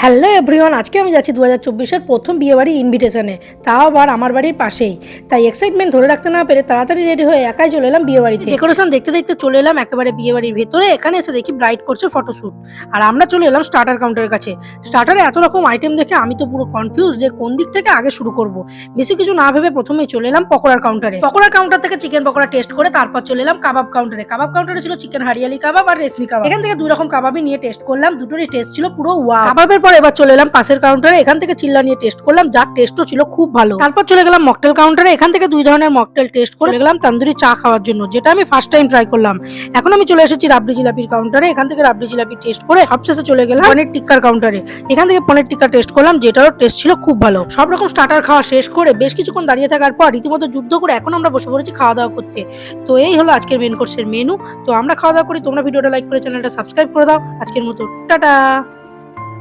Hello everyone, আজকে আমি যাচ্ছি 2024-এর প্রথম বিয়েবাড়ি ইনভিটেশনে, তাও আবার আমার বাড়ির পাশেই। তাই এক্সাইটমেন্ট ধরে রাখতে না পেরে তাড়াতাড়ি রেডি হয়ে একাই চলে এলাম বিয়েবাড়িতে। ডেকোরেশন দেখতে দেখতে চলে এলাম একেবারে বিয়েবাড়ির ভেতরে। এখানে এসে দেখি ব্রাইড করছে ফটোশ্যুট, আর আমরা চলে এলাম স্টার্টার কাউন্টারের কাছে। স্টার্টারে এত রকম আইটেম দেখে আমি তো পুরো কনফিউজ যে কোন দিক থেকে আগে শুরু করব। বেশি কিছু না ভেবে প্রথমেই চলে এলাম পকোড়ার কাউন্টারে। পকোড়ার কাউন্টার থেকে চিকেন পকোড়া টেস্ট করে তারপর চলে এলাম কাবাব কাউন্টারে। কাবাব কাউন্টারে ছিল চিকেন হারিয়ালি কাবাব আর রেশমি কাবাব। এখান থেকে দুই রকম কাবাবই নিয়ে টেস্ট করলাম, দুটোরই টেস্ট ছিল পুরো ওয়াও। কাবাবের পর এবার চলে এলাম পাশের কাউন্টারে। এখান থেকে চিল্লা নিয়ে টেস্ট করলাম, যার টেস্টও ছিল খুব ভালো। তারপর চলে গেলাম মকটেল কাউন্টারে। এখান থেকে দুই ধরনের মকটেল টেস্ট করে গেলাম তন্দুরি চা খাওয়ার জন্য, যেটা আমি ফার্স্ট টাইম ট্রাই করলাম। এখন আমি চলে এসেছি রাবড়ি জিলাপির কাউন্টারে। এখান থেকে রাবড়ি জিলাপি টেস্ট করে সবশেষে চলে গেলাম পনির টিক্কার কাউন্টারে। এখান থেকে পনির টিক্কা টেস্ট করলাম, যেটারও টেস্ট ছিল খুব ভালো। সব রকম স্টার্টার খাওয়া শেষ করে বেশ কিছুক্ষণ দাঁড়িয়ে থাকার পর রীতিমতো যুদ্ধ করে এখন আমরা বসে পড়েছি খাওয়া দাওয়া করতে। তো এই হলো আজকের মেন কোর্সের মেনু। তো আমরা খাওয়া দাওয়া করি, তোমরা ভিডিওটা লাইক করে চ্যানেলটা সাবস্ক্রাইব করে দাও। আজকের মতো টাটা।